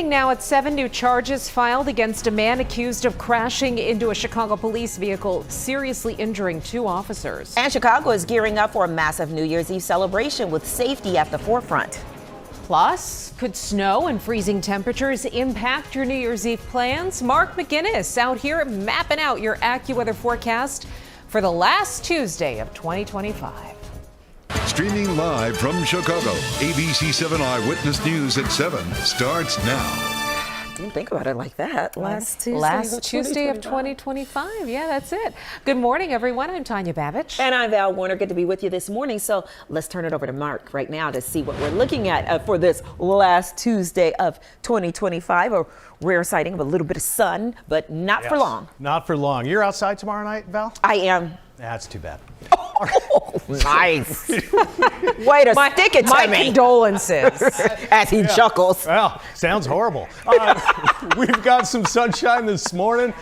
Looking now at 7 new charges filed against a man accused of crashing into a Chicago police vehicle, seriously injuring 2 officers. And Chicago is gearing up for a massive New Year's Eve celebration with safety at the forefront. Plus, could snow and freezing temperatures impact your New Year's Eve plans? Mark McGinnis out here mapping out your AccuWeather forecast for the last Tuesday of 2025. Streaming live from Chicago, ABC7 Eyewitness News at 7 starts now. Didn't think about it like that. Last Tuesday of 2025. Yeah, that's it. Good morning, everyone. I'm Tanya Babich. And I'm Val Warner. Good to be with you this morning. So let's turn it over to Mark right now to see what we're looking at for this last Tuesday of 2025. A rare sighting of a little bit of sun, but not for long. Not for long. You're outside tomorrow night, Val? I am. That's too bad. Oh, nice. Way to stick it to my me. condolences. As he chuckles. Well, sounds horrible. We've got some sunshine this morning.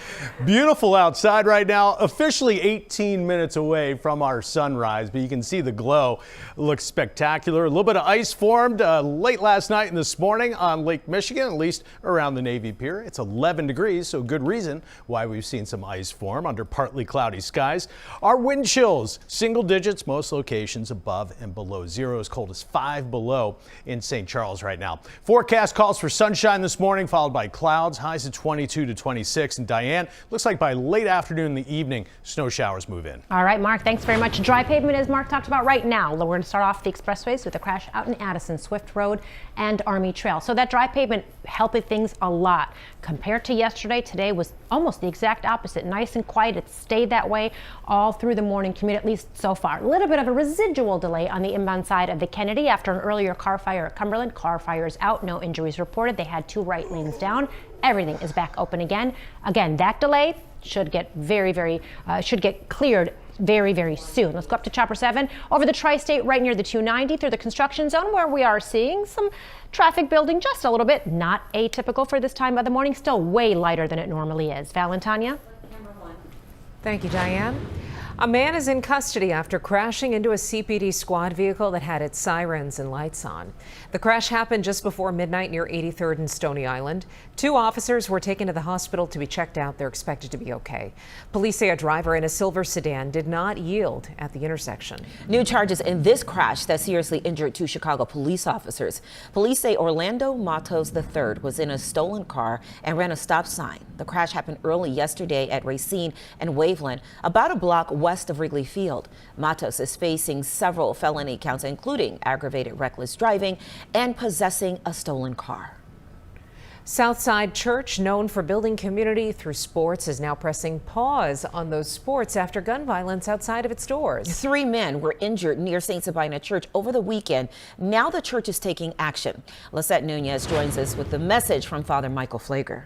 Beautiful outside right now. Officially 18 minutes away from our sunrise, but you can see the glow. Looks spectacular. A little bit of ice formed late last night and this morning on Lake Michigan, at least around the Navy Pier. It's 11 degrees, so good reason why we've seen some ice form under partly cloudy skies. Our wind chills, single digits, most locations above and below zero, as cold as 5 below in St. Charles right now. Forecast calls for sunshine this morning, followed by clouds, highs of 22 to 26. And Diane, looks like by late afternoon and the evening, snow showers move in. All right, Mark, thanks very much. Dry pavement, as Mark talked about right now. We're going to start off the expressways with a crash out in Addison, Swift Road and Army Trail. So that dry pavement helping things a lot. Compared to yesterday, today was almost the exact opposite. Nice and quiet. It stayed that way all through the morning commute, at least so far. A little bit of a residual delay on the inbound side of the Kennedy after an earlier car fire at Cumberland. Car fire is out, no injuries reported. They had 2 right lanes down. Everything is back open again. Again, that delay should get cleared very soon. Let's go up to Chopper 7 over the tri-state right near the 290 through the construction zone, where we are seeing some traffic building just a little bit. Not atypical for this time of the morning, still way lighter than it normally is. Valentania? Thank you, Diane. A man is in custody after crashing into a CPD squad vehicle that had its sirens and lights on. The crash happened just before midnight near 83rd and Stony Island. 2 officers were taken to the hospital to be checked out. They're expected to be okay. Police say a driver in a silver sedan did not yield at the intersection. New charges in this crash that seriously injured 2 Chicago police officers. Police say Orlando Matos III was in a stolen car and ran a stop sign. The crash happened early yesterday at Racine and Waveland, about a block west of Wrigley Field. Matos is facing several felony counts, including aggravated reckless driving and possessing a stolen car. Southside Church, known for building community through sports, is now pressing pause on those sports after gun violence outside of its doors. 3 men were injured near St. Sabina Church over the weekend. Now the church is taking action. Lisette Nunez joins us with the message from Father Michael Flager.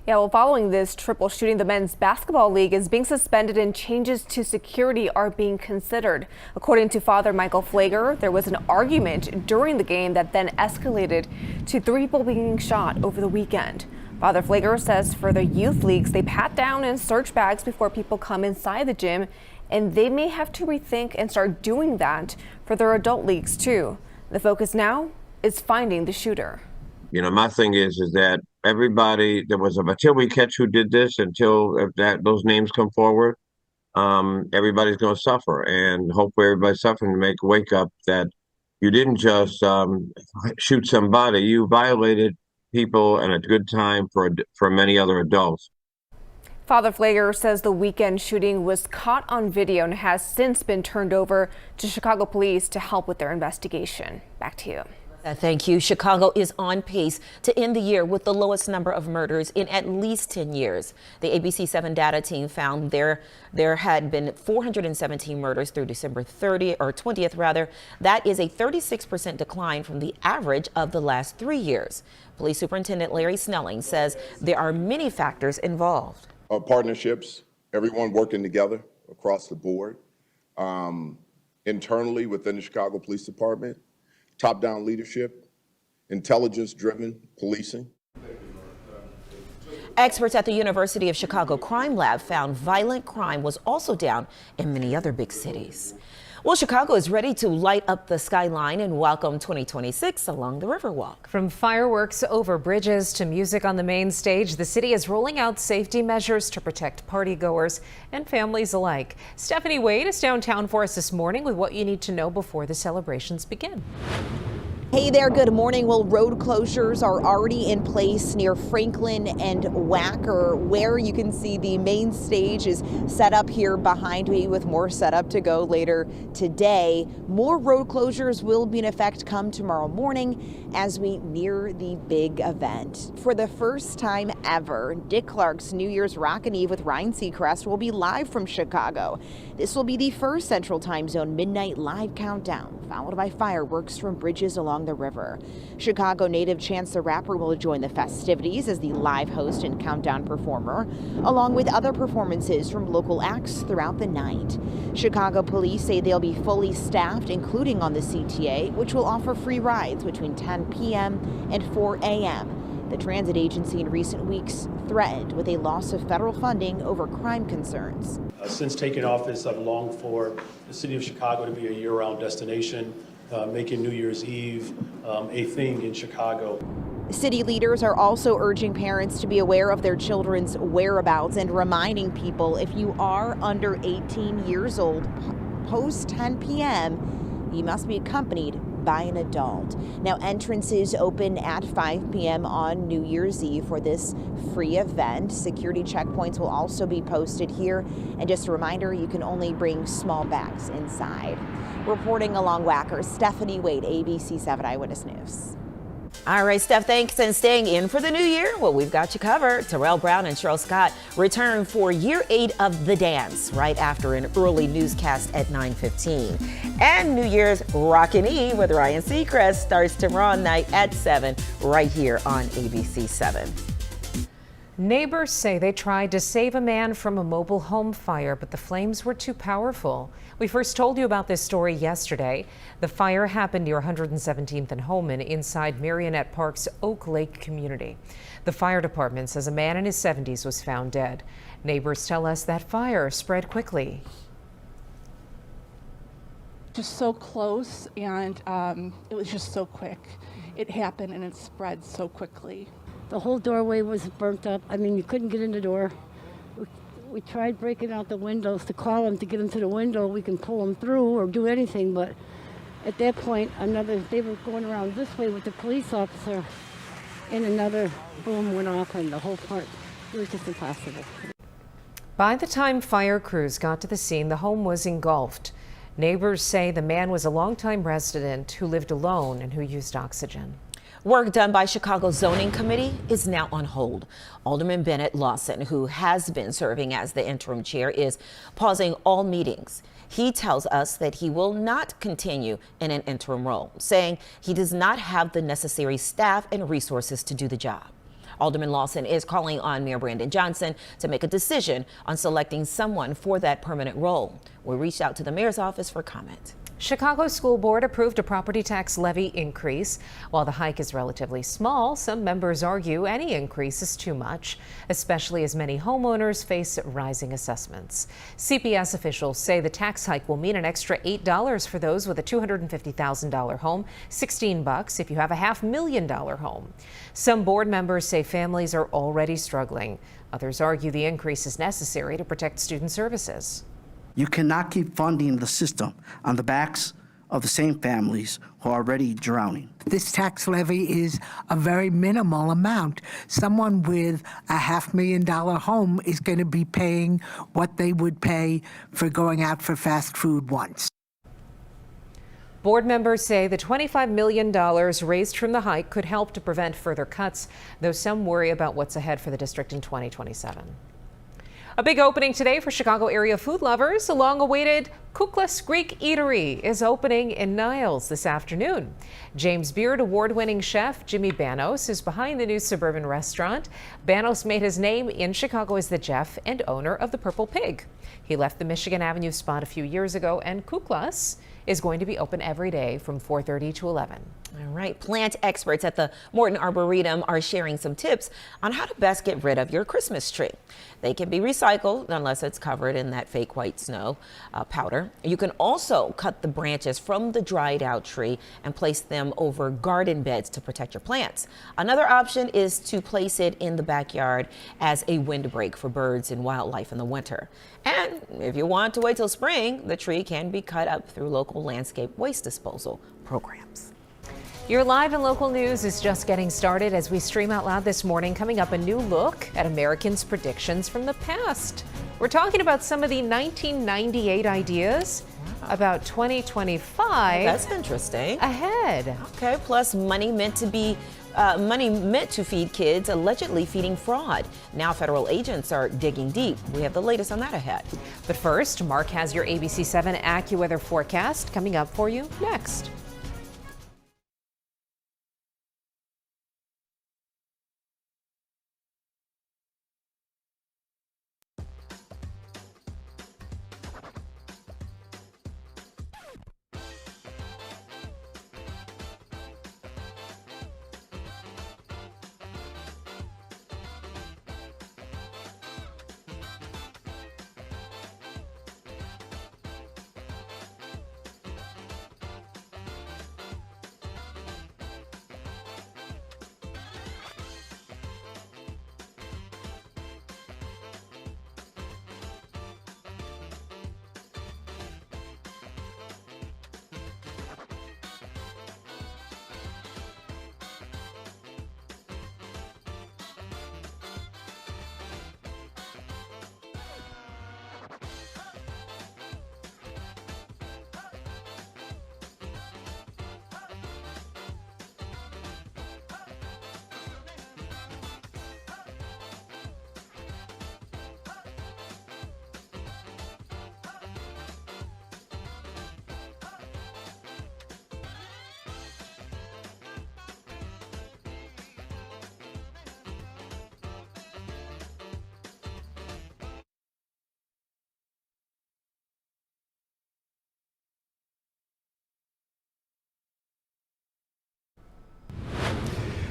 Yeah, well, following this triple shooting, the men's basketball league is being suspended and changes to security are being considered. According to Father Michael Flager, there was an argument during the game that then escalated to 3 people being shot over the weekend. Father Flager says for the youth leagues, they pat down and search bags before people come inside the gym, and they may have to rethink and start doing that for their adult leagues too. The focus now is finding the shooter. You know, my thing is that everybody, until we catch who did this, until those names come forward, everybody's going to suffer. And hopefully everybody's suffering to make a wake up that you didn't just shoot somebody, you violated people and a good time for many other adults. Father Flager says the weekend shooting was caught on video and has since been turned over to Chicago police to help with their investigation. Back to you. Thank you. Chicago is on pace to end the year with the lowest number of murders in at least 10 years. The ABC7 data team found there had been 417 murders through December 20th rather. That is a 36% decline from the average of the last 3 years. Police Superintendent Larry Snelling says there are many factors involved. Partnerships, everyone working together across the board, internally within the Chicago Police Department, top-down leadership, intelligence-driven policing. Experts at the University of Chicago Crime Lab found violent crime was also down in many other big cities. Well, Chicago is ready to light up the skyline and welcome 2026 along the Riverwalk. From fireworks over bridges to music on the main stage, the city is rolling out safety measures to protect partygoers and families alike. Stephanie Wade is downtown for us this morning with what you need to know before the celebrations begin. Hey there, good morning. Well, road closures are already in place near Franklin and Wacker, where you can see the main stage is set up here behind me with more setup to go later today. More road closures will be in effect come tomorrow morning as we near the big event. For the first time ever, Dick Clark's New Year's Rockin' Eve with Ryan Seacrest will be live from Chicago. This will be the first Central Time Zone midnight live countdown, followed by fireworks from bridges along the river. Chicago native Chance the Rapper will join the festivities as the live host and countdown performer, along with other performances from local acts throughout the night. Chicago police say they'll be fully staffed, including on the CTA, which will offer free rides between 10 p.m. and 4 a.m. The transit agency in recent weeks threatened with a loss of federal funding over crime concerns. Since taking office, I've longed for the city of Chicago to be a year-round destination, making New Year's Eve a thing in Chicago. City leaders are also urging parents to be aware of their children's whereabouts and reminding people if you are under 18 years old post 10 p.m., you must be accompanied by an adult. Now, entrances open at 5 p.m. on New Year's Eve for this free event. Security checkpoints will also be posted here. And just a reminder, you can only bring small bags inside. Reporting along Wacker, Stephanie Wade, ABC7 Eyewitness News. All right, Steph, thanks. And staying in for the new year, well, we've got you covered. Terrell Brown and Cheryl Scott return for year 8 of The Dance right after an early newscast at 9:15. And New Year's Rockin' Eve with Ryan Seacrest starts tomorrow night at 7 right here on ABC7. Neighbors say they tried to save a man from a mobile home fire, but the flames were too powerful. We first told you about this story yesterday. The fire happened near 117th and Holman inside Marionette Park's Oak Lake community. The fire department says a man in his 70s was found dead. Neighbors tell us that fire spread quickly. Just so close, and it was just so quick. It happened and it spread so quickly. The whole doorway was burnt up. I mean, you couldn't get in the door. We tried breaking out the windows to call them to get them to the window. We can pull them through or do anything, but at that point, they were going around this way with the police officer, and another boom went off, and the whole part, it was just impossible. By the time fire crews got to the scene, the home was engulfed. Neighbors say the man was a longtime resident who lived alone and who used oxygen. Work done by Chicago's zoning committee is now on hold. Alderman Bennett Lawson, who has been serving as the interim chair, is pausing all meetings. He tells us that he will not continue in an interim role, saying he does not have the necessary staff and resources to do the job. Alderman Lawson is calling on Mayor Brandon Johnson to make a decision on selecting someone for that permanent role. We reached out to the mayor's office for comment. Chicago School Board approved a property tax levy increase. While the hike is relatively small, some members argue any increase is too much, especially as many homeowners face rising assessments. CPS officials say the tax hike will mean an extra $8 for those with a $250,000 home, $16 if you have a $500,000 home. Some board members say families are already struggling. Others argue the increase is necessary to protect student services. You cannot keep funding the system on the backs of the same families who are already drowning. This tax levy is a very minimal amount. Someone with a $500,000 home is going to be paying what they would pay for going out for fast food once. Board members say the $25 million raised from the hike could help to prevent further cuts, though some worry about what's ahead for the district in 2027. A big opening today for Chicago area food lovers. A long-awaited Cookless Greek Eatery is opening in Niles this afternoon. James Beard award-winning chef Jimmy Banos is behind the new suburban restaurant. Banos made his name in Chicago as the chef and owner of the Purple Pig. He left the Michigan Avenue spot a few years ago, and Kuklas is going to be open every day from 4:30 to 11. All right. Plant experts at the Morton Arboretum are sharing some tips on how to best get rid of your Christmas tree. They can be recycled unless it's covered in that fake white snow powder. You can also cut the branches from the dried out tree and place them over garden beds to protect your plants. Another option is to place it in the backyard as a windbreak for birds and wildlife in the winter. And if you want to wait till spring, the tree can be cut up through local landscape waste disposal programs. Your live and local news is just getting started as we stream out loud this morning. Coming up, a new look at Americans' predictions from the past. We're talking about some of the 1998 ideas about 2025. That's interesting. Ahead. Okay, plus money meant to feed kids allegedly feeding fraud. Now federal agents are digging deep. We have the latest on that ahead. But first, Mark has your ABC7 AccuWeather forecast coming up for you next.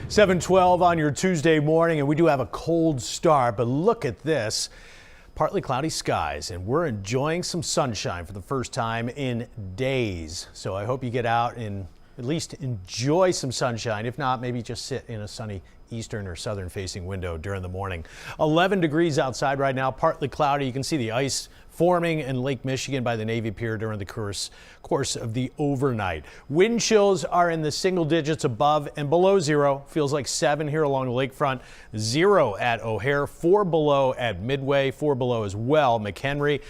(7:12) on your Tuesday morning, and we do have a cold start, but look at this. Partly cloudy skies, and we're enjoying some sunshine for the first time in days. So I hope you get out and at least enjoy some sunshine. If not, maybe just sit in a sunny eastern or southern facing window during the morning. 11 degrees outside right now, partly cloudy. You can see the ice forming in Lake Michigan by the Navy Pier during the course of the overnight. Wind chills are in the single digits above and below zero. Feels like 7 here along the lakefront, 0 at O'Hare, 4 below at Midway, 4 below as well McHenry.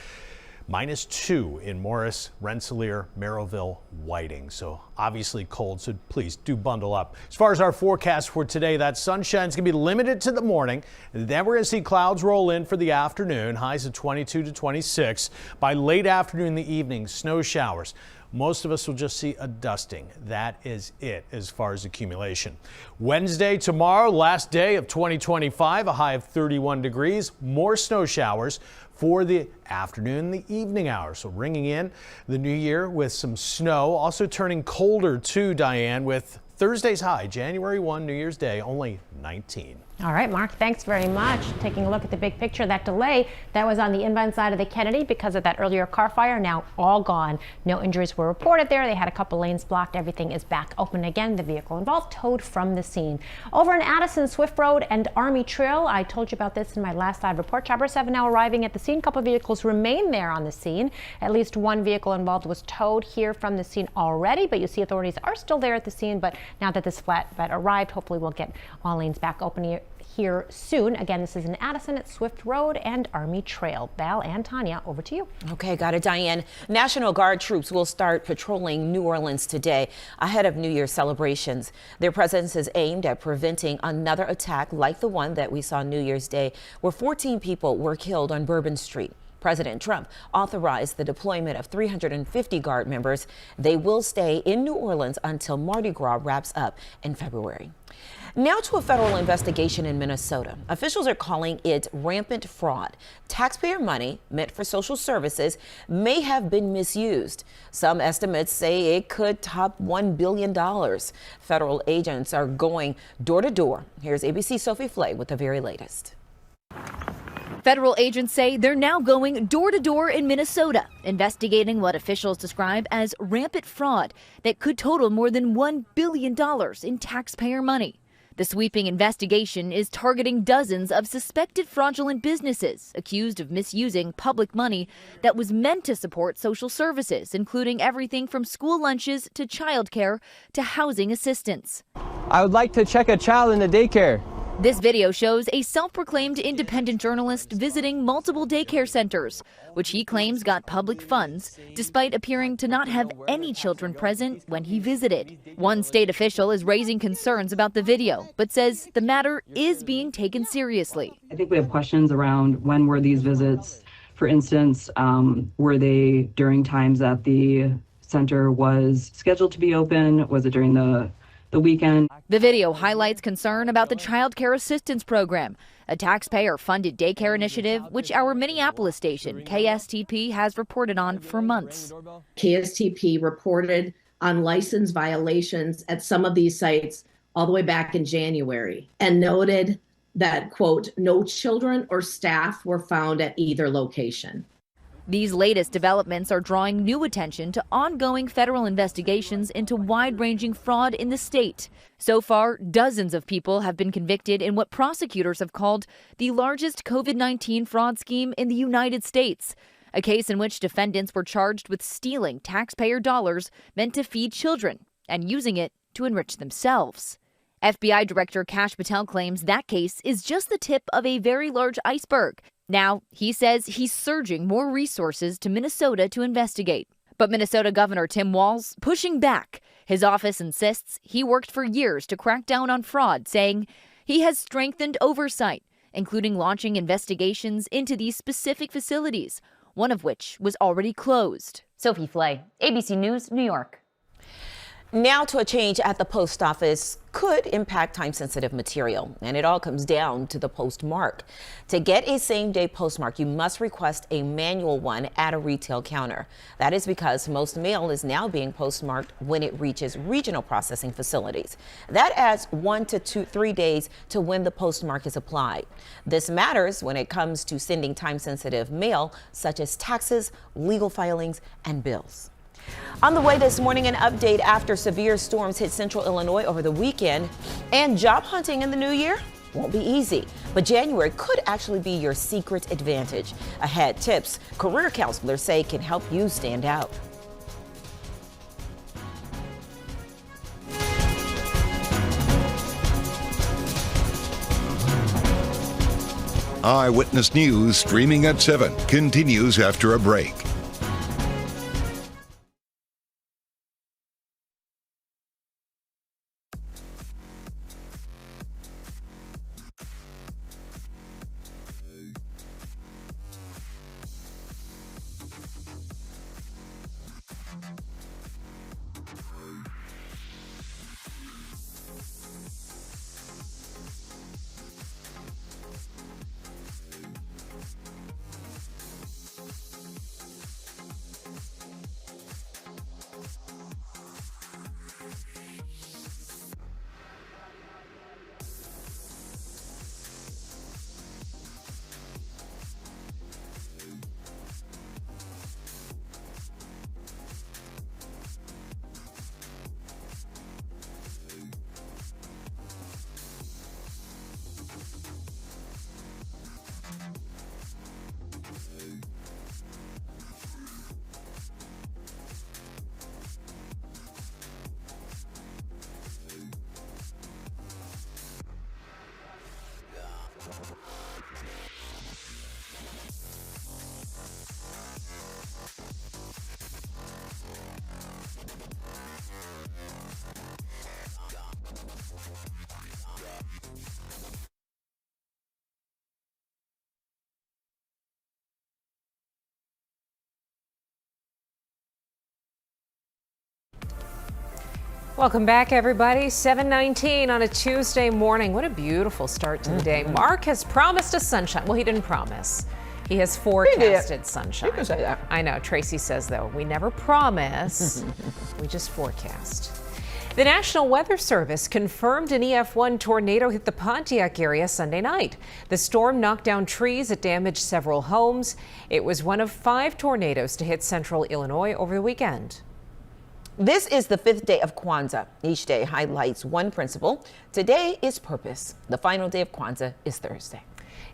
-2 in Morris, Rensselaer, Merrillville, Whiting. So obviously cold, so please do bundle up. As far as our forecast for today, that sunshine's going to be limited to the morning. Then we're going to see clouds roll in for the afternoon, highs of 22 to 26. By late afternoon, the evening, snow showers. Most of us will just see a dusting. That is it as far as accumulation. Wednesday, tomorrow, last day of 2025, a high of 31 degrees. More snow showers for the afternoon, the evening hours. So ringing in the new year with some snow. Also turning colder too, Diane, with Thursday's high, January 1, New Year's Day, only 19. All right, Mark, thanks very much. Taking a look at the big picture, that delay that was on the inbound side of the Kennedy because of that earlier car fire, now all gone. No injuries were reported there. They had a couple lanes blocked. Everything is back open again. The vehicle involved towed from the scene. Over in Addison, Swift Road and Army Trail, I told you about this in my last live report. Chopper 7 now arriving at the scene. A couple of vehicles remain there on the scene. At least one vehicle involved was towed here from the scene already, but you see authorities are still there at the scene. But now that this flatbed arrived, hopefully we'll get all lanes back open here soon. Again, this is in Addison at Swift Road and Army Trail. Val and Tanya, over to you. Okay, got it, Diane. National Guard troops will start patrolling New Orleans today ahead of New Year's celebrations. Their presence is aimed at preventing another attack like the one that we saw New Year's Day, where 14 people were killed on Bourbon Street. President Trump authorized the deployment of 350 Guard members. They will stay in New Orleans until Mardi Gras wraps up in February. Now to a federal investigation in Minnesota. Officials are calling it rampant fraud. Taxpayer money meant for social services may have been misused. Some estimates say it could top $1 billion. Federal agents are going door to door. Here's ABC Sophie Flay with the very latest. Federal agents say they're now going door to door in Minnesota, investigating what officials describe as rampant fraud that could total more than $1 billion in taxpayer money. The sweeping investigation is targeting dozens of suspected fraudulent businesses accused of misusing public money that was meant to support social services, including everything from school lunches to childcare to housing assistance. I would like to check a child in the daycare. This video shows a self-proclaimed independent journalist visiting multiple daycare centers, which he claims got public funds, despite appearing to not have any children present when he visited. One state official is raising concerns about the video, but says the matter is being taken seriously. I think we have questions around when were these visits. For instance, were they during times that the center was scheduled to be open? Was it during the weekend? The video highlights concern about the Child Care Assistance Program, a taxpayer-funded daycare initiative which our Minneapolis station, KSTP, has reported on for months. KSTP reported on license violations at some of these sites all the way back in January and noted that, quote, no children or staff were found at either location. These latest developments are drawing new attention to ongoing federal investigations into wide-ranging fraud in the state. So far, dozens of people have been convicted in what prosecutors have called the largest COVID-19 fraud scheme in the United States, a case in which defendants were charged with stealing taxpayer dollars meant to feed children and using it to enrich themselves. FBI Director Kash Patel claims that case is just the tip of a very large iceberg. Now, he says he's surging more resources to Minnesota to investigate. But Minnesota Governor Tim Walz pushing back. His office insists he worked for years to crack down on fraud, saying he has strengthened oversight, including launching investigations into these specific facilities, one of which was already closed. Sophie Flay, ABC News, New York. Now to a change at the post office could impact time-sensitive material, and it all comes down to the postmark. To get a same-day postmark, you must request a manual one at a retail counter. That is because most mail is now being postmarked when it reaches regional processing facilities. That adds 1 to 3 days to when the postmark is applied. This matters when it comes to sending time-sensitive mail, such as taxes, legal filings, and bills. On the way this morning, an update after severe storms hit central Illinois over the weekend. And job hunting in the new year won't be easy, but January could actually be your secret advantage. Ahead, tips career counselors say can help you stand out. Eyewitness News streaming at 7 continues after a break. Welcome back, everybody. 7:19 on a Tuesday morning. What a beautiful start to the day. Mark has promised us sunshine. Well, he didn't promise. He has forecasted sunshine. You can say that. I know. Tracy says, though, we never promise. We just forecast. The National Weather Service confirmed an EF1 tornado hit the Pontiac area Sunday night. The storm knocked down trees. It damaged several homes. It was one of 5 tornadoes to hit central Illinois over the weekend. This is the 5th day of Kwanzaa. Each day highlights one principle. Today is purpose. The final day of Kwanzaa is Thursday.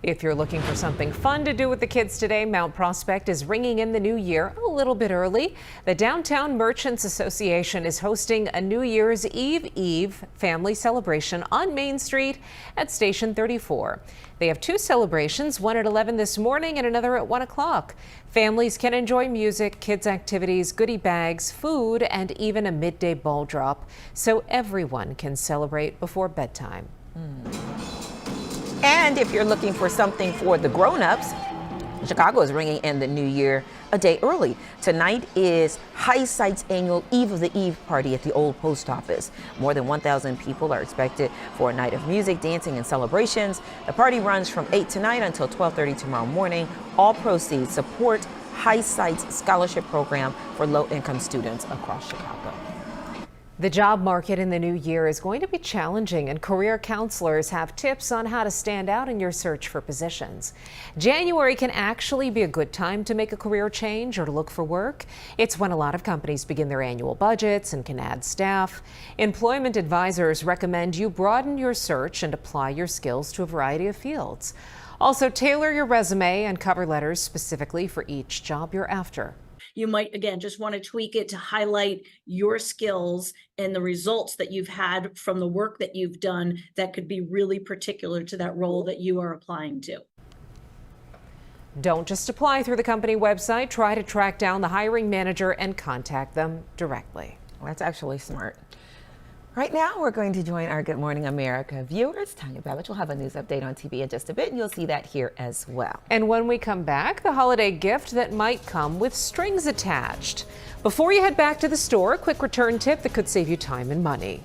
If you're looking for something fun to do with the kids today, Mount Prospect is ringing in the new year a little bit early. The Downtown Merchants Association is hosting a New Year's Eve family celebration on Main Street at Station 34. They have 2 celebrations, one at 11 this morning and another at 1 o'clock. Families can enjoy music, kids' activities, goodie bags, food, and even a midday ball drop, so everyone can celebrate before bedtime. And if you're looking for something for the grown-ups, Chicago is ringing in the new year a day early. Tonight is High Sight's annual Eve of the Eve party at the old post office. More than 1,000 people are expected for a night of music, dancing, and celebrations. The party runs from 8 tonight until 12:30 tomorrow morning. All proceeds support High Sight's scholarship program for low-income students across Chicago. The job market in the new year is going to be challenging, and career counselors have tips on how to stand out in your search for positions. January can actually be a good time to make a career change or to look for work. It's when a lot of companies begin their annual budgets and can add staff. Employment advisors recommend you broaden your search and apply your skills to a variety of fields. Also, tailor your resume and cover letters specifically for each job you're after. You might, again, just want to tweak it to highlight your skills and the results that you've had from the work that you've done that could be really particular to that role that you are applying to. Don't just apply through the company website. Try to track down the hiring manager and contact them directly. Well, that's actually smart. Right now, we're going to join our Good Morning America viewers. Tanya Babbage will have a news update on TV in just a bit, and you'll see that here as well. And when we come back, the holiday gift that might come with strings attached. Before you head back to the store, a quick return tip that could save you time and money.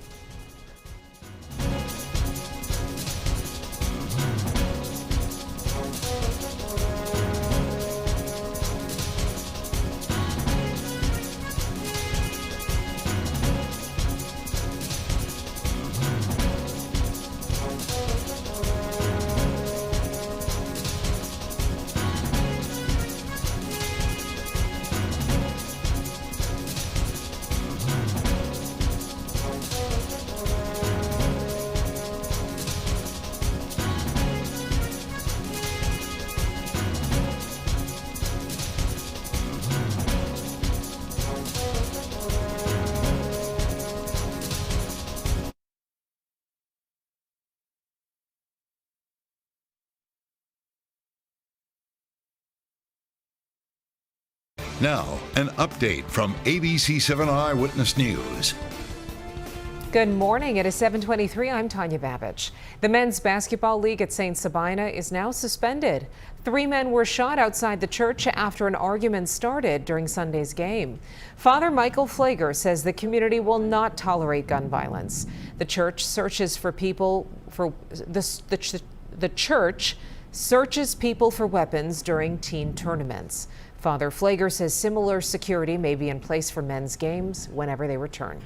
Now, an update from ABC7 Eyewitness News. Good morning. It is 7:23. I'm Tanya Babbage. The men's basketball league at St. Sabina is now suspended. 3 men were shot outside the church after an argument started during Sunday's game. Father Michael Flager says the community will not tolerate gun violence. The church searches for people for the church searches people for weapons during teen tournaments. Father Flager says similar security may be in place for men's games whenever they return.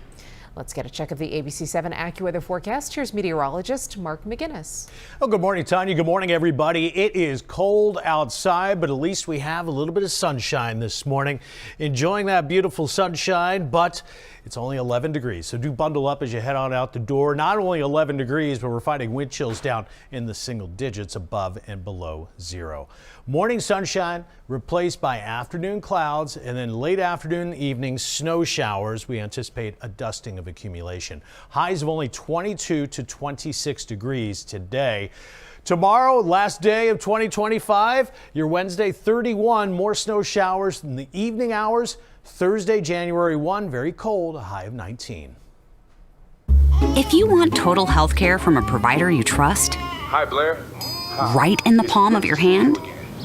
Let's get a check of the ABC7 AccuWeather forecast. Here's meteorologist Mark McGinnis. Oh, good morning, Tanya. Good morning, everybody. It is cold outside, but at least we have a little bit of sunshine this morning. Enjoying that beautiful sunshine, but it's only 11 degrees, so do bundle up as you head on out the door. Not only 11 degrees, but we're finding wind chills down in the single digits above and below zero. Morning sunshine replaced by afternoon clouds, and then late afternoon, evening snow showers. We anticipate a dusting of accumulation. Highs of only 22 to 26 degrees today. Tomorrow, last day of 2025, your Wednesday 31, more snow showers in the evening hours. Thursday, January 1, very cold, a high of 19. If you want total health care from a provider you trust, Hi, Blair. right in the palm of your hand,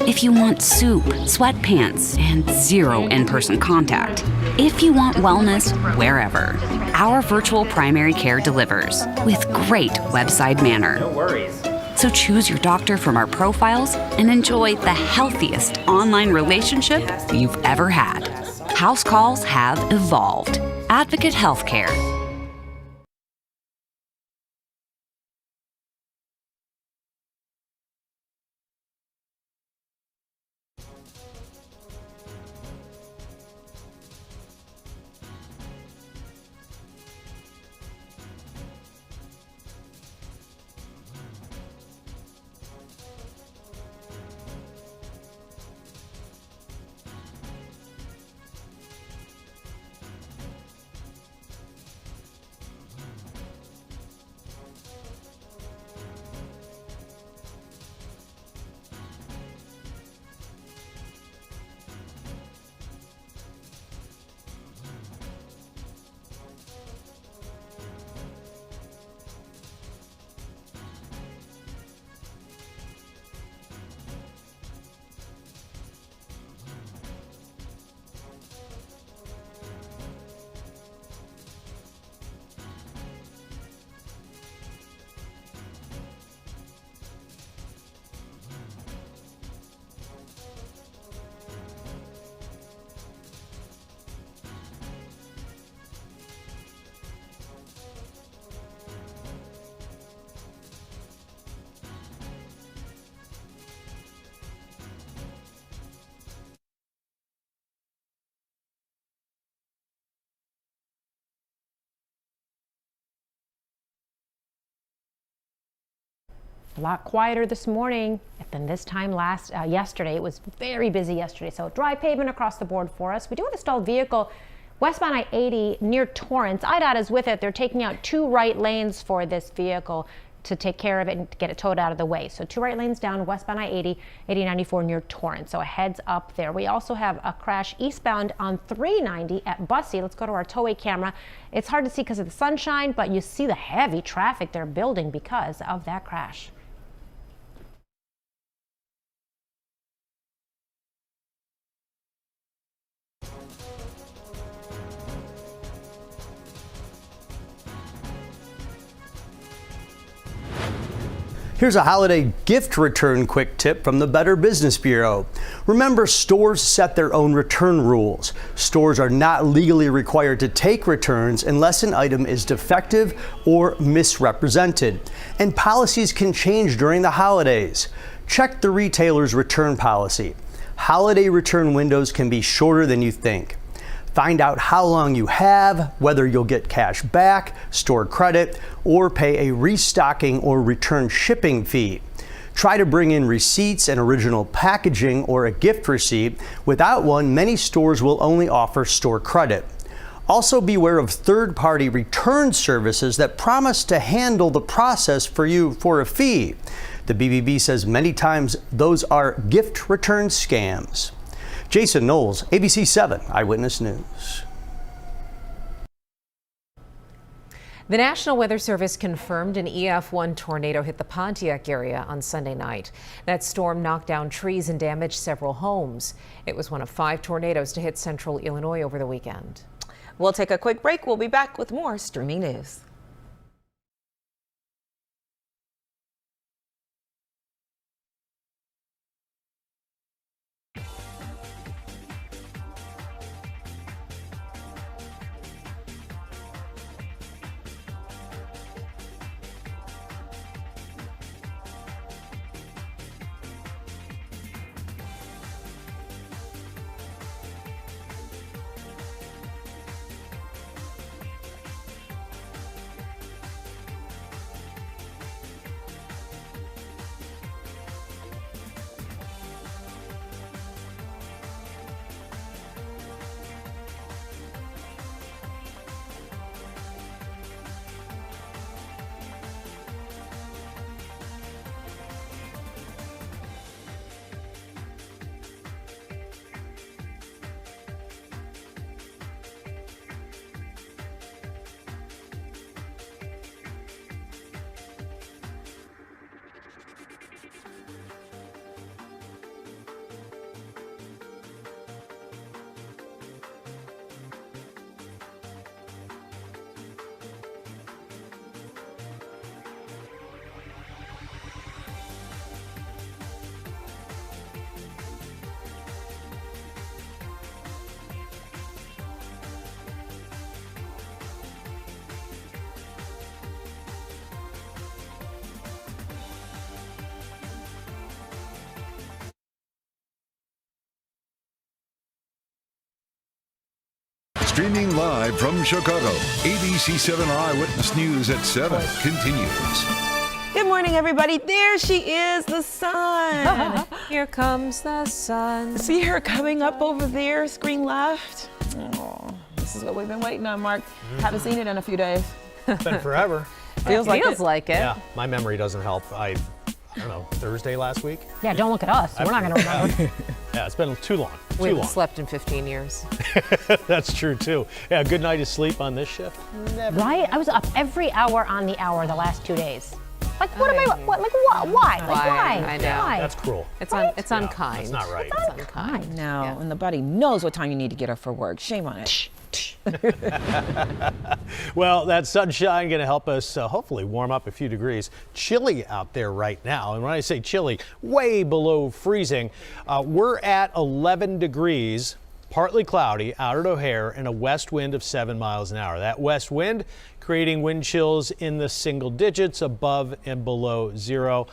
If you want soup, sweatpants, and zero in-person contact. If you want wellness wherever. Our virtual primary care delivers with great website manner. No worries. So choose your doctor from our profiles and enjoy the healthiest online relationship you've ever had. House calls have evolved. Advocate Healthcare. A lot quieter this morning than this time yesterday. It was very busy yesterday, so dry pavement across the board for us. We do have a stalled vehicle westbound I-80 near Torrance. IDOT is with it. They're taking out 2 right lanes for this vehicle to take care of it and to get it towed out of the way. So 2 right lanes down westbound I-80, 8094 near Torrance. So a heads up there. We also have a crash eastbound on 390 at Bussey. Let's go to our tollway camera. It's hard to see because of the sunshine, but you see the heavy traffic they're building because of that crash. Here's a holiday gift return quick tip from the Better Business Bureau. Remember, stores set their own return rules. Stores are not legally required to take returns unless an item is defective or misrepresented. And policies can change during the holidays. Check the retailer's return policy. Holiday return windows can be shorter than you think. Find out how long you have, whether you'll get cash back, store credit, or pay a restocking or return shipping fee. Try to bring in receipts and original packaging or a gift receipt. Without one, many stores will only offer store credit. Also beware of third-party return services that promise to handle the process for you for a fee. The BBB says many times those are gift return scams. Jason Knowles, ABC7 Eyewitness News. The National Weather Service confirmed an EF1 tornado hit the Pontiac area on Sunday night. That storm knocked down trees and damaged several homes. It was one of 5 tornadoes to hit central Illinois over the weekend. We'll take a quick break. We'll be back with more streaming news. Streaming live from Chicago, ABC7 Eyewitness News at 7 continues. Good morning, everybody. There she is, the sun. Here comes the sun. See her coming up over there, screen left. Oh, this is what we've been waiting on, Mark. Haven't seen it in a few days. It's been forever. Feels like it. Yeah, my memory doesn't help. I don't know, Thursday last week? Yeah, don't look at us. We're not going to remember. Yeah, it's been too long. We haven't slept in 15 years. That's true, too. Yeah, good night of sleep on this shift. Never. Right? I was up every hour on the hour the last 2 days. Like, what am I, what, like, what, why? Like, why? I know. Why? That's cruel. It's It's unkind. That's not right. It's unkind. No, and the body knows what time you need to get up for work. Shame on it. Well, that sunshine going to help us hopefully warm up a few degrees. Chilly out there right now. And when I say chilly, way below freezing. We're at 11 degrees, partly cloudy out at O'Hare, and a west wind of 7 miles an hour. That west wind creating wind chills in the single digits above and below zero.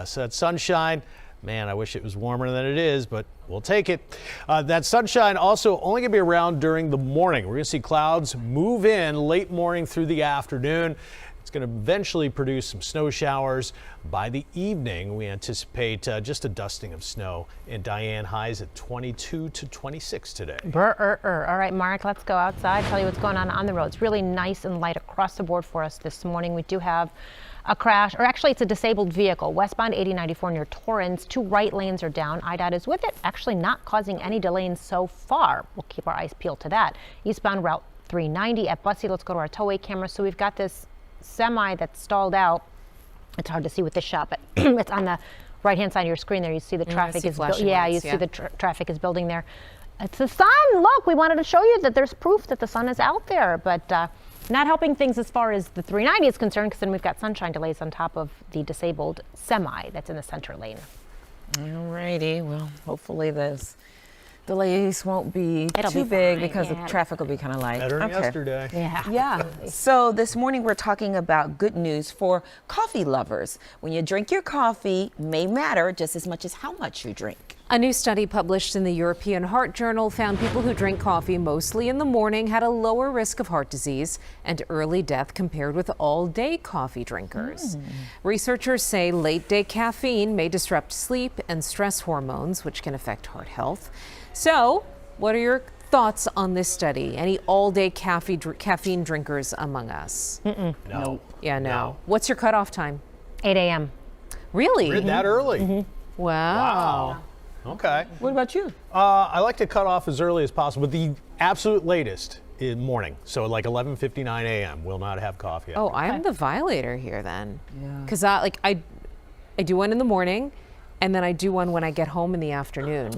So that sunshine, man, I wish it was warmer than it is, but we'll take it. That sunshine also only going to be around during the morning. We're going to see clouds move in late morning through the afternoon. It's going to eventually produce some snow showers. By the evening, we anticipate just a dusting of snow. And Diane, highs at 22 to 26 today. All right, Mark, let's go outside, tell you what's going on the roads. Really nice and light across the board for us this morning. We do have a crash, or actually it's a disabled vehicle, westbound 8094 near Torrance. 2 right lanes are down. IDOT is with it, actually not causing any delays so far. We'll keep our eyes peeled to that. Eastbound Route 390 at Bussey, let's go to our towway camera. So we've got this semi that's stalled out. It's hard to see with this shot, but it's on the right-hand side of your screen there. You see the traffic is flashing lights, see the traffic is building there. It's the sun. Look, we wanted to show you that there's proof that the sun is out there, but not helping things as far as the 390 is concerned, because then we've got sunshine delays on top of the disabled semi that's in the center lane. All righty. Well, hopefully those delays won't be It'll too be big fine, because yeah. the traffic will be kind of light. Better than yesterday. Yeah. So this morning we're talking about good news for coffee lovers. When you drink your coffee may matter just as much as how much you drink. A new study published in the European Heart Journal found people who drink coffee mostly in the morning had a lower risk of heart disease and early death compared with all-day coffee drinkers. Researchers say late-day caffeine may disrupt sleep and stress hormones, which can affect heart health. So, what are your thoughts on this study? Any all-day caffeine drinkers among us? No. Yeah, no. What's your cutoff time? 8 a.m. Really? That early? Wow. Okay. What about you? I like to cut off as early as possible, but the absolute latest in morning. So like 11:59 a.m. Will not have coffee. Oh, I'm the violator here then. Because I do one in the morning, and then I do one when I get home in the afternoon.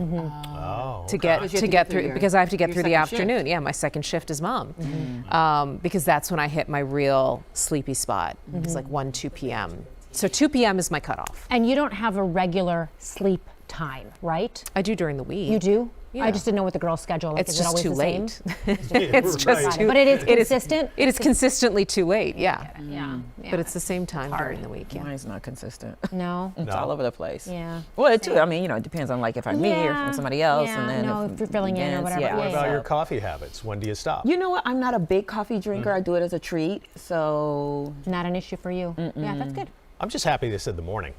Oh. To get through because I have to get through the afternoon. Yeah, my second shift is mom. Because that's when I hit my real sleepy spot. It's like 1-2 p.m. So 2 p.m. is my cutoff. And you don't have a regular sleep time, right? I do during the week. You do? Yeah. I just didn't know what the girls' schedule. Like, It's is it just always too the late. same? It's just too. But it is consistent. It is consistently too late. Yeah. Yeah. But it's the same time during the week. Yeah. Mine's not consistent. No. It's all over the place. Yeah. Well, it too. I mean, it depends on like if I'm me or from somebody else, and then if you're filling in or whatever. Yeah. What about your coffee habits? When do you stop? You know what? I'm not a big coffee drinker. I do it as a treat, so not an issue for you. Yeah, that's good. I'm just happy they said the morning.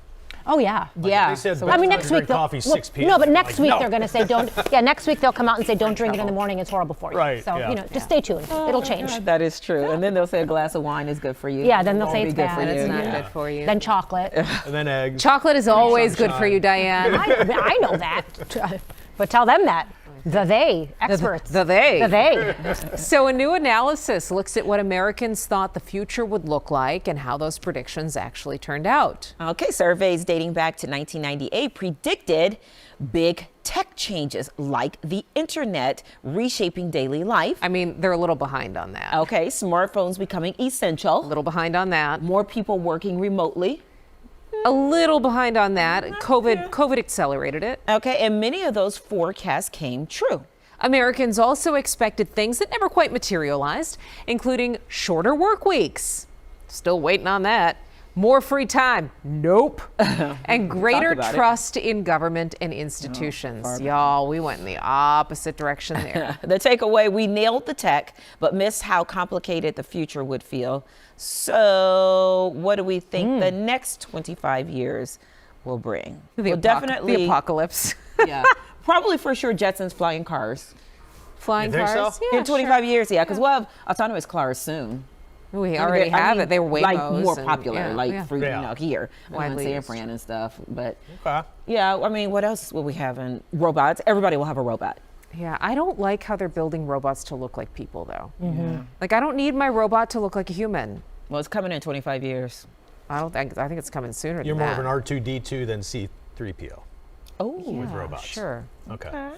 Oh yeah. Yeah. They said I mean, next week drink coffee 6 p.m. No, but next Like, week no. they're going to say don't. Yeah, next week they'll come out and say don't drink it in the morning. It's horrible for you. Right, So yeah. just stay tuned. It'll change. that is true. And then they'll say a glass of wine is good for you. Yeah, then they'll It say won't it's be good bad. for you. It's not Yeah. good for you. Then chocolate. And then eggs. Chocolate is always good for you, Diane. I know that, but tell them that. The they experts. The they. The they. So a new analysis looks at what Americans thought the future would look like and how those predictions actually turned out. Okay, surveys dating back to 1998 predicted big tech changes like the internet reshaping daily life. I mean, they're a little behind on that. Okay, smartphones becoming essential. A little behind on that. More people working remotely. A little behind on that. COVID accelerated it. Okay, and many of those forecasts came true. Americans also expected things that never quite materialized, including shorter work weeks. Still waiting on that. More free time? Nope. And greater about it. trust in government and institutions. Y'all, we went in the opposite direction there. The takeaway, we nailed the tech, but missed how complicated the future would feel. So what do we think the next 25 years will bring? Definitely the apocalypse. Yeah, probably for sure Jetsons flying cars. Flying You think cars? so? Yeah, In 25 years, yeah, because we'll have autonomous cars soon. We already have it. They were Waymos. Like more and- popular, yeah, like yeah. for, you know, here, Widely San used. Fran and stuff. But Okay. yeah, I mean, what else will we have in robots? Everybody will have a robot. Yeah, I don't like how they're building robots to look like people, though. Mm-hmm. Like, I don't need my robot to look like a human. Well, it's coming in 25 years. I think it's coming sooner You're than more that. of an R2D2 than C3PO. Oh, with Yeah, robots. Sure. Okay.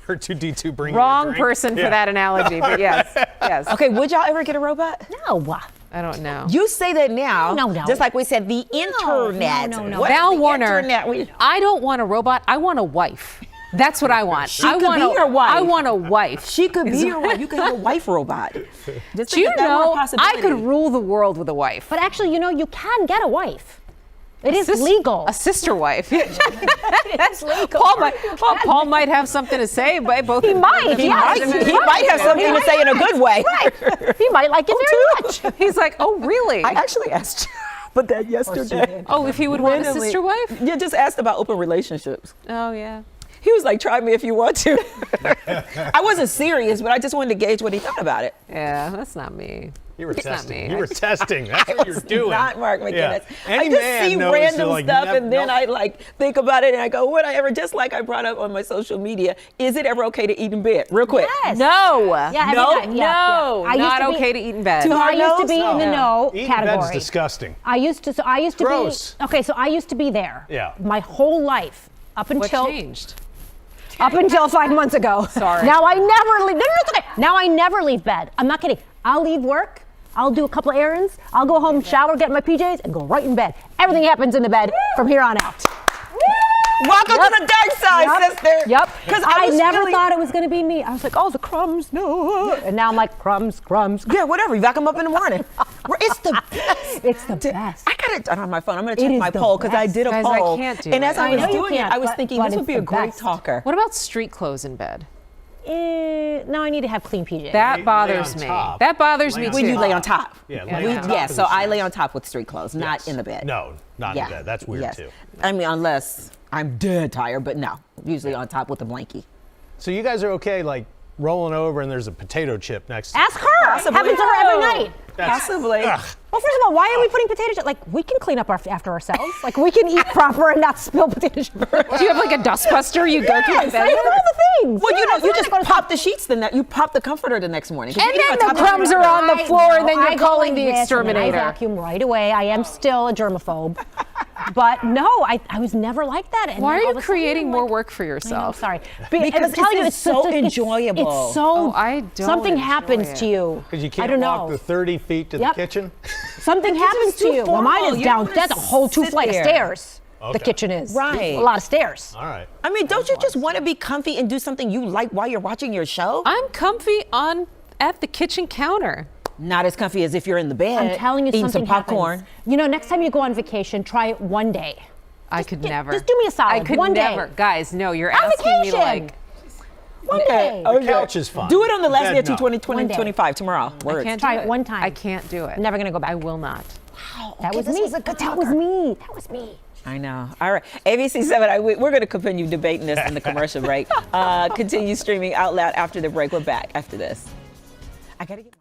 R2D2 bring Wrong you a drink. person for that analogy, but yes, yes. Okay, would y'all ever get a robot? No. I don't know. You say that now. No. Just like we said, the internet. no. What's Val the Warner, internet? I don't want a robot. I want a wife. That's what I want. She I could want be your wife. I want a wife. She could be your wife. You could have a wife robot. Just Do you think that more know I possibility. could rule the world with a wife? But actually, you know, you can get a wife. It is legal. A sister wife. It's legal. Paul might have something to say, but both He might. He yes. might have something to say in a good way. Right. He might like it very much. He's like, oh, really? I actually asked but that yesterday. Oh, if he would want a Randomly. sister wife? Yeah, just asked about open relationships. Oh, yeah. He was like, try me if you want to. I wasn't serious, but I just wanted to gauge what he thought about it. Yeah, that's not me. You were It's not testing. me. You were testing. That's what you're doing. Not Mark McGinnis. Any I just man see knows random you're like, stuff never- and then no. I like think about it and I go, would I ever, just like I brought up on my social media, is it ever okay to eat in bed? Real quick. Yes. No. Yeah, every no. time. Yeah, no. yeah. I used Not to be- okay to eat in bed. So I used to be No. in the no Eating in category. bed's disgusting. I used to Gross. be okay. So I used to be there. Yeah. My whole life up What until changed? up until 5 months ago. Sorry. Now I never leave. No, it's okay. Now I never leave bed. I'm not kidding. I'll leave work. I'll do a couple of errands. I'll go home, shower, get my PJs, and go right in bed. Everything happens in the bed from here on out. Welcome to the dark side, sister. Yep. Because I never thought it was going to be me. I was like, oh, the crumbs, no. And now I'm like, crumbs. Yeah, whatever. You back them up in the morning. It's the best. It's the best. I got it on my phone. I'm going It to check is my the poll because I best. did a Guys, I poll. can't do and it. as I I was know you doing it, can't, I was but- thinking but this would it's be a the great best. talker. What about street clothes in bed? No, I need to have clean PJs. That Lay bothers on me. top. That bothers Lay me on too. When you lay on top. Yeah, Yeah, lay on top. Yeah, of so the I lay sheets. on top with street clothes, not Yes. in the bed. No, not in bed. That's weird too. I mean, unless I'm dead tired, but no, usually on top with a blankie. So you guys are okay, like rolling over and there's a potato chip next to you. Ask her. Possibly. Happens to her every night. Possibly. Ugh. Well, first of all, why are we putting potato chip? Like, we can clean up after ourselves. Like, we can eat proper and not spill potato chip. Do you have like a dustbuster you go to in Yes, I bed? have all the things. Well, Yes, you I just gotta go to pop the sheets you pop the comforter the next morning. 'Cause And you eat then on the top of crumbs are on the floor, and then I you're go calling like the this, and then exterminator. I vacuum right away. I am still a germaphobe. But no, I was never like that. And Why then are all you of a sudden, creating I'm more like, work for I know, yourself? sorry. Because I'm telling this you, is it's so such enjoyable. It's so Oh, I don't something enjoy happens it. to you. Because you I can't don't walk know. the 30 feet to Yep. the kitchen. Something happens just to too you. Well, mine formal. is You down. don't wanna That's a whole 2 sit flight of there. stairs. Okay. The kitchen is Right. a lot of stairs. All right. I mean, don't you just want to be comfy and do something you like while you're watching your show? I'm comfy at the kitchen counter. Not as comfy as if you're in the bed. I'm telling you, eating something some popcorn. happens. You know, next time you go on vacation, try it one day. I could never. Just do me a solid. I could one never. day. Guys, no, you're On asking me to vacation. like. One day. The couch is fine. Do it on the last Bed, day of no. 2025 tomorrow. Words. I can't Try do it one time. I can't do it. I'm never gonna go back. I will not. That was this me. was a good That was me. That was me. I know. All right. ABC7, we're going to continue debating this in the commercial break. Continue streaming out loud after the break. We're back after this. I got to get my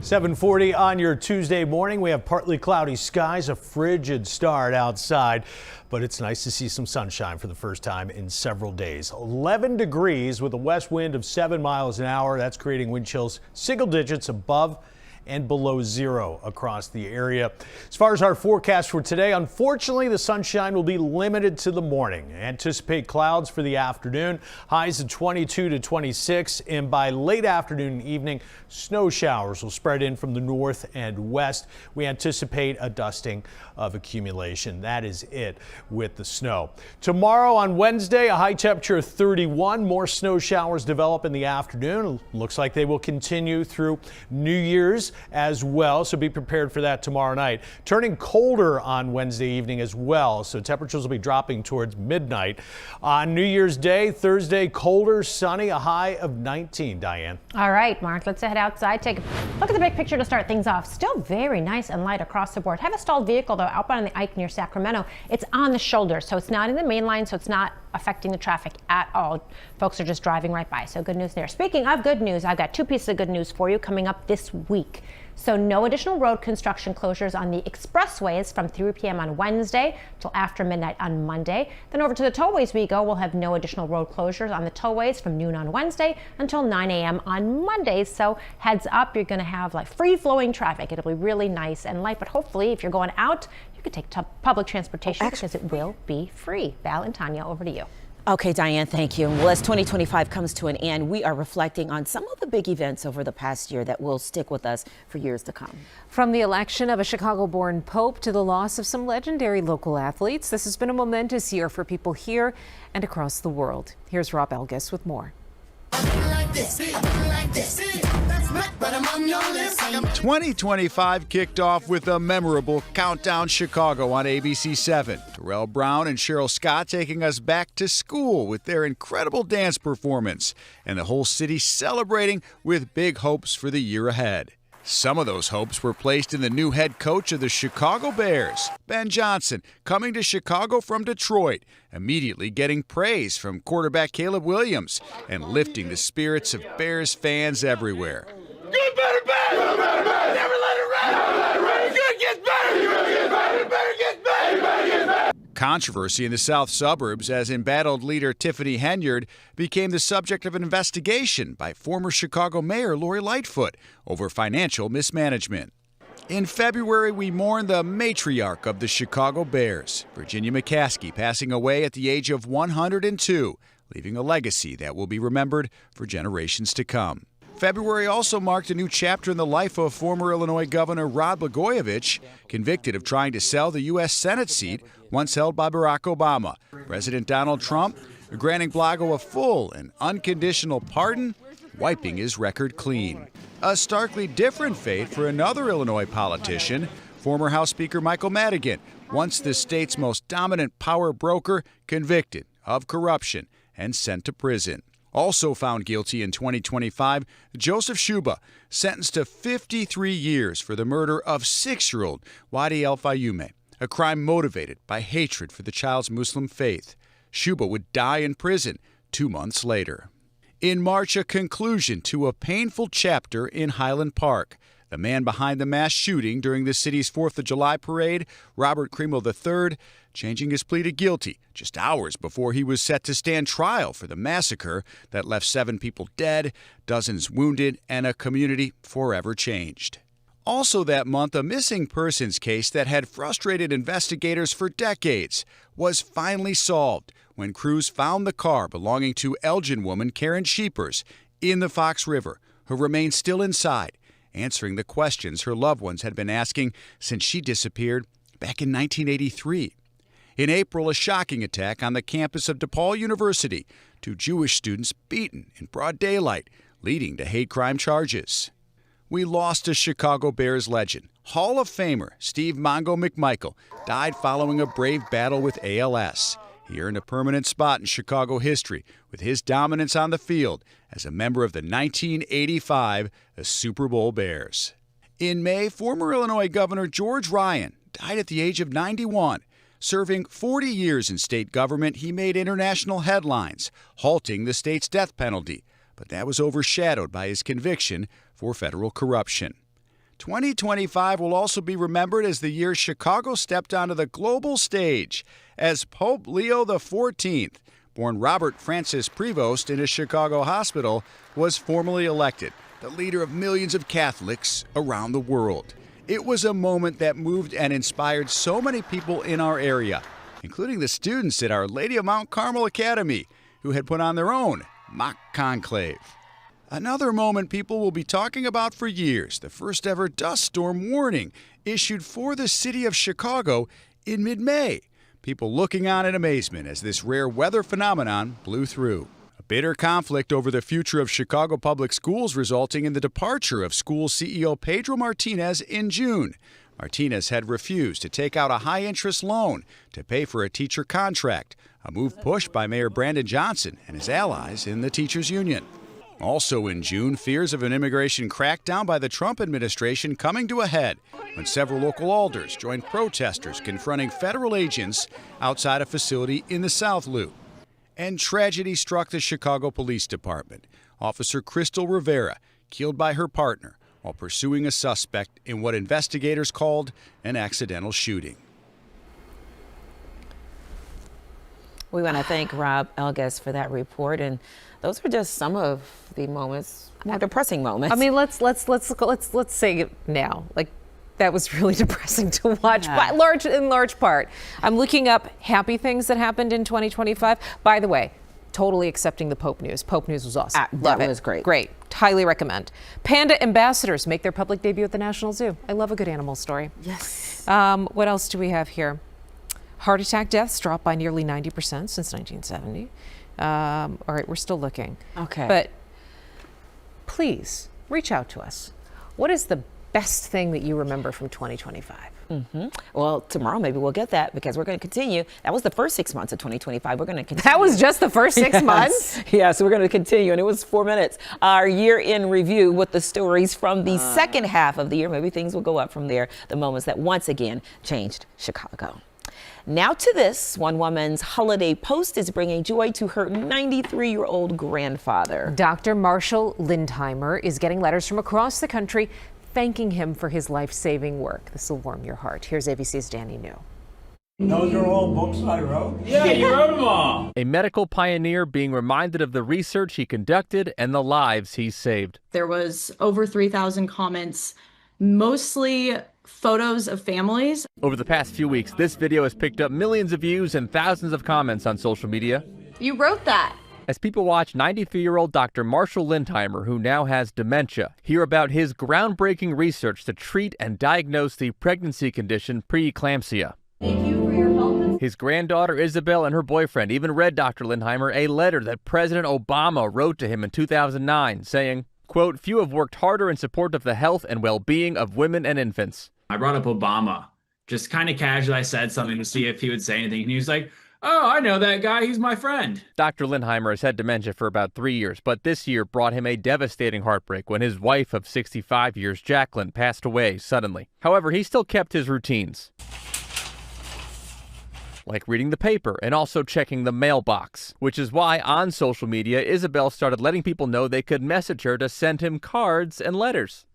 7:40 on your Tuesday morning. We have partly cloudy skies, a frigid start outside, but it's nice to see some sunshine for the first time in several days. 11 degrees with a west wind of 7 miles an hour. That's creating wind chills single digits above and below zero across the area. As far as our forecast for today, unfortunately, the sunshine will be limited to the morning. Anticipate clouds for the afternoon, highs of 22 to 26, and by late afternoon and evening, snow showers will spread in from the north and west. We anticipate a dusting of accumulation. That is it with the snow. Tomorrow on Wednesday, a high temperature of 31. More snow showers develop in the afternoon. Looks like they will continue through New Year's as well, so be prepared for that tomorrow night. Turning colder on Wednesday evening as well, so temperatures will be dropping towards midnight. On New Year's Day, Thursday, colder, sunny, a high of 19. Diane. All right, Mark, let's head outside. Take a look at the big picture to start things off. Still very nice and light across the board. Have a stalled vehicle, though, outbound on the Ike near Sacramento. It's on the shoulder, so it's not in the main line, so it's not affecting the traffic at all. Folks are just driving right by, so good news there. Speaking of good news, I've got two pieces of good news for you coming up this week. So no additional road construction closures on the expressways from 3 p.m. on Wednesday till after midnight on Monday. Then over to the tollways we go. We'll have no additional road closures on the tollways from noon on Wednesday until 9 a.m. on Monday. So heads up, you're going to have like free-flowing traffic. It'll be really nice and light, but hopefully if you're going out, you can take public transportation because it will be free. Val and Tanya, over to you. Okay, Diane, thank you. Well, as 2025 comes to an end, we are reflecting on some of the big events over the past year that will stick with us for years to come. From the election of a Chicago-born pope to the loss of some legendary local athletes, this has been a momentous year for people here and across the world. Here's Rob Elgis with more. 2025 kicked off with a memorable Countdown Chicago on ABC7. Terrell Brown and Cheryl Scott taking us back to school with their incredible dance performance, and the whole city celebrating with big hopes for the year ahead. Some of those hopes were placed in the new head coach of the Chicago Bears, Ben Johnson, coming to Chicago from Detroit, immediately getting praise from quarterback Caleb Williams and lifting the spirits of Bears fans everywhere. Get better, better! Never let it rest! Never let it rest! Good gets better! Good gets better! Better gets better! Better gets better! Controversy in the south suburbs as embattled leader Tiffany Henyard became the subject of an investigation by former Chicago Mayor Lori Lightfoot over financial mismanagement. In February, we mourned the matriarch of the Chicago Bears, Virginia McCaskey, passing away at the age of 102, leaving a legacy that will be remembered for generations to come. February also marked a new chapter in the life of former Illinois Governor Rod Blagojevich, convicted of trying to sell the U.S. Senate seat once held by Barack Obama. President Donald Trump granting Blago a full and unconditional pardon, wiping his record clean. A starkly different fate for another Illinois politician, former House Speaker Michael Madigan, once the state's most dominant power broker, convicted of corruption and sent to prison. Also found guilty in 2025, Joseph Shuba, sentenced to 53 years for the murder of 6-year-old Wadi El-Fayoume, a crime motivated by hatred for the child's Muslim faith. Shuba would die in prison 2 months later. In March, a conclusion to a painful chapter in Highland Park. The man behind the mass shooting during the city's 4th of July parade, Robert Cremo III, changing his plea to guilty just hours before he was set to stand trial for the massacre that left 7 people dead, dozens wounded, and a community forever changed. Also that month, a missing persons case that had frustrated investigators for decades was finally solved when crews found the car belonging to Elgin woman Karen Sheepers in the Fox River, who remained still inside, answering the questions her loved ones had been asking since she disappeared back in 1983. In April, a shocking attack on the campus of DePaul University, 2 Jewish students beaten in broad daylight, leading to hate crime charges. We lost a Chicago Bears legend. Hall of Famer Steve Mongo McMichael died following a brave battle with ALS. He earned a permanent spot in Chicago history with his dominance on the field as a member of the 1985 Super Bowl Bears. In May, former Illinois Governor George Ryan died at the age of 91. Serving 40 years in state government, he made international headlines, halting the state's death penalty, but that was overshadowed by his conviction for federal corruption. 2025 will also be remembered as the year Chicago stepped onto the global stage as Pope Leo XIV, born Robert Francis Prevost in a Chicago hospital, was formally elected the leader of millions of Catholics around the world. It was a moment that moved and inspired so many people in our area, including the students at Our Lady of Mount Carmel Academy, who had put on their own mock conclave. Another moment people will be talking about for years, the first ever dust storm warning issued for the city of Chicago in mid-May. People looking on in amazement as this rare weather phenomenon blew through. A bitter conflict over the future of Chicago public schools resulting in the departure of school CEO Pedro Martinez in June. Martinez had refused to take out a high-interest loan to pay for a teacher contract, a move pushed by Mayor Brandon Johnson and his allies in the teachers' union. Also in June, fears of an immigration crackdown by the Trump administration coming to a head when several local alders joined protesters confronting federal agents outside a facility in the South Loop. And tragedy struck the Chicago Police Department. Officer Crystal Rivera killed by her partner while pursuing a suspect in what investigators called an accidental shooting. We want to thank Rob Elgas for that report, and those were just some of the moments, more depressing moments. I mean, let's say it now. Like, that was really depressing to watch, in large part. I'm looking up happy things that happened in 2025. By the way, totally accepting the Pope news. Pope news was awesome. That was great. Great. Highly recommend. Panda ambassadors make their public debut at the National Zoo. I love a good animal story. Yes. What else do we have here? Heart attack deaths dropped by nearly 90% since 1970. All right, we're still looking. Okay. But please reach out to us. What is the best thing that you remember from 2025? Well, tomorrow maybe we'll get that because we're going to continue. That was the first 6 months of 2025. We're going to continue. That was just the first 6 months? Yes, we're going to continue, and it was 4 minutes. Our year in review with the stories from the second half of the year. Maybe things will go up from there, the moments that once again changed Chicago. Now to this, one woman's holiday post is bringing joy to her 93-year-old grandfather. Dr. Marshall Lindheimer is getting letters from across the country thanking him for his life-saving work. This will warm your heart. Here's ABC's Danny New. Those are all books I wrote? Yeah, you wrote them all. A medical pioneer being reminded of the research he conducted and the lives he saved. There was over 3,000 comments, mostly photos of families. Over the past few weeks, this video has picked up millions of views and thousands of comments on social media. You wrote that. As people watch 93-year-old Dr. Marshall Lindheimer, who now has dementia, hear about his groundbreaking research to treat and diagnose the pregnancy condition preeclampsia. Thank you for your help. His granddaughter Isabel and her boyfriend even read Dr. Lindheimer a letter that President Obama wrote to him in 2009, saying, quote, "Few have worked harder in support of the health and well-being of women and infants." I brought up Obama. Just kind of casually, I said something to see if he would say anything. And he was like, "Oh, I know that guy. He's my friend." Dr. Lindheimer has had dementia for about 3 years, but this year brought him a devastating heartbreak when his wife of 65 years, Jacqueline, passed away suddenly. However, he still kept his routines, like reading the paper and also checking the mailbox, which is why on social media, Isabel started letting people know they could message her to send him cards and letters.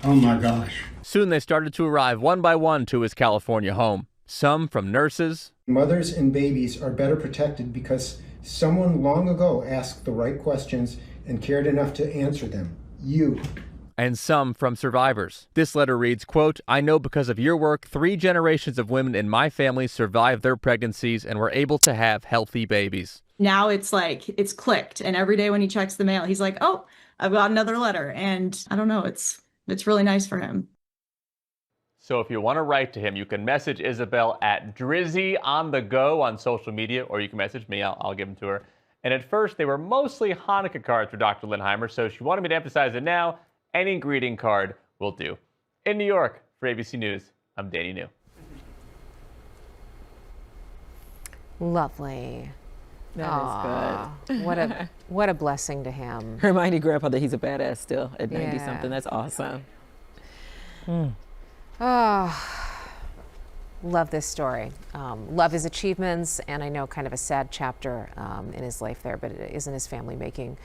Oh my gosh. Soon they started to arrive one by one to his California home. Some from nurses. Mothers and babies are better protected because someone long ago asked the right questions and cared enough to answer them. You. And some from survivors. This letter reads, quote, "I know because of your work, 3 generations of women in my family survived their pregnancies and were able to have healthy babies." Now it's like, it's clicked. And every day when he checks the mail, he's like, "Oh, I've got another letter." And I don't know, it's really nice for him. So if you want to write to him, you can message Isabel at DrizzyOnTheGo on social media, or you can message me. I'll give them to her. And at first, they were mostly Hanukkah cards for Dr. Lindheimer, so she wanted me to emphasize it now. Any greeting card will do. In New York, for ABC News, I'm Danny New. Lovely. That is good. What a blessing to him. Reminding Grandpa that he's a badass still at 90-something. That's awesome. Love this story. Love his achievements, and I know kind of a sad chapter in his life there, but isn't his family making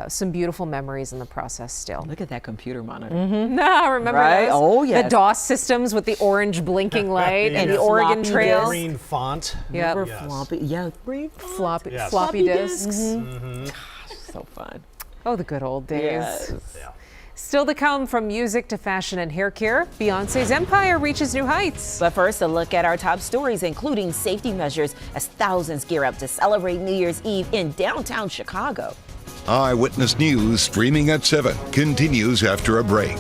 some beautiful memories in the process still? Look at that computer monitor. No, remember Right? those? Oh, yes. The DOS systems with the orange blinking light and the Oregon Floppy Trail. Green font. Yep. Remember floppy? Yeah, green font. Floppy disks. So fun. Oh, the good old days. Yes. Still to come, from music to fashion and hair care, Beyonce's empire reaches new heights. But first, a look at our top stories, including safety measures as thousands gear up to celebrate New Year's Eve in downtown Chicago. Eyewitness News, streaming at 7, continues after a break.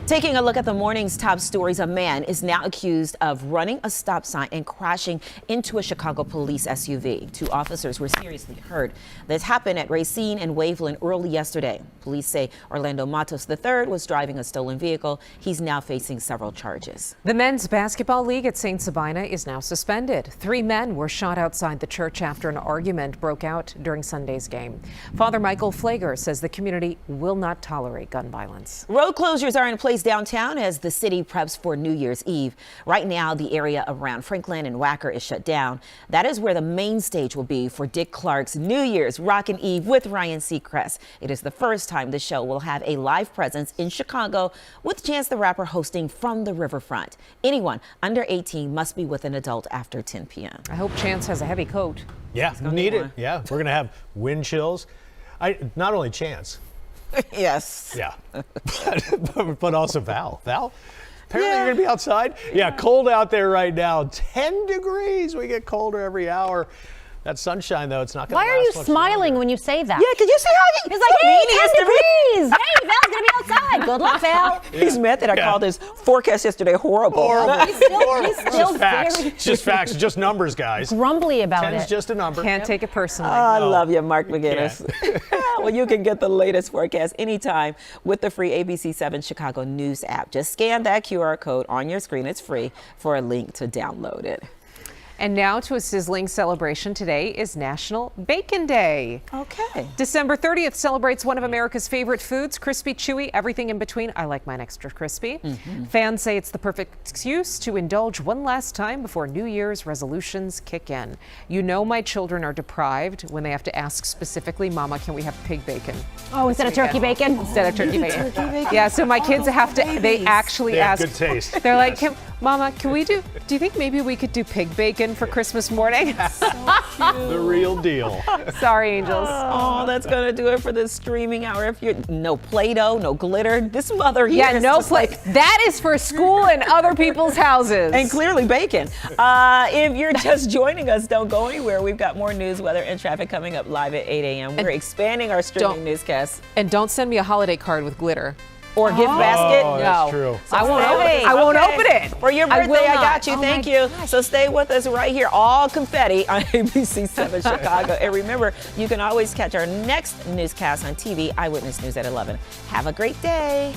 Taking a look at the morning's top stories, a man is now accused of running a stop sign and crashing into a Chicago police SUV. 2 officers were seriously hurt. This happened at Racine and Waveland early yesterday. Police say Orlando Matos III was driving a stolen vehicle. He's now facing several charges. The men's basketball league at St. Sabina is now suspended. 3 men were shot outside the church after an argument broke out during Sunday's game. Father Michael Flager says the community will not tolerate gun violence. Road closures are in place downtown as the city preps for New Year's Eve. Right now, the area around Franklin and Wacker is shut down. That is where the main stage will be for Dick Clark's New Year's Rockin' Eve with Ryan Seacrest. It is the first time the show will have a live presence in Chicago, with Chance the Rapper hosting from the riverfront. Anyone under 18 must be with an adult after 10 p.m. I hope Chance has a heavy coat. Yeah, need it. Yeah, we're going to have wind chills. Not only Chance. Yes. Yeah. but also Val. Val, apparently you're going to be outside. Yeah, cold out there right now. 10 degrees. We get colder every hour. That sunshine, though, it's not going to Why are you smiling when you say that? Yeah, because you see how he's like, hey, 10 degrees. Hey, Val's going to be outside. Good luck, Val. Yeah. He's mad that I called his forecast yesterday horrible. He's still just facts. Just facts. Just numbers, guys. Grumbly about 10's it. just a number. Can't take it personally. I love you, Mark McGinnis. Well, you can get the latest forecast anytime with the free ABC7 Chicago News app. Just scan that QR code on your screen. It's free for a link to download it. And now to a sizzling celebration. Today is National Bacon Day. Okay. December 30th celebrates one of America's favorite foods, crispy, chewy, everything in between. I like mine extra crispy. Fans say it's the perfect excuse to indulge one last time before New Year's resolutions kick in. You know my children are deprived when they have to ask specifically, Mama, can we have pig bacon? Oh, instead of turkey bacon? Instead of turkey bacon. Yeah, so my kids have to, they actually ask. Good taste. They're like, Mama, can we do you think maybe we could do pig bacon for Christmas morning? The real deal. Sorry, angels. Oh, that's going to do it for this streaming hour. If you're no Play-Doh, no glitter, this mother here. Yeah, no play. That is for school and other people's houses. And clearly bacon. If you're just joining us, don't go anywhere. We've got more news, weather, and traffic coming up live at 8 a.m. We're expanding our streaming newscast. And don't send me a holiday card with glitter. Or gift basket? Oh, that's true. So I won't open it. For your birthday, I got you. Oh, Thank you. So stay with us right here, all confetti on ABC7 Chicago. And remember, you can always catch our next newscast on TV, Eyewitness News at 11. Have a great day.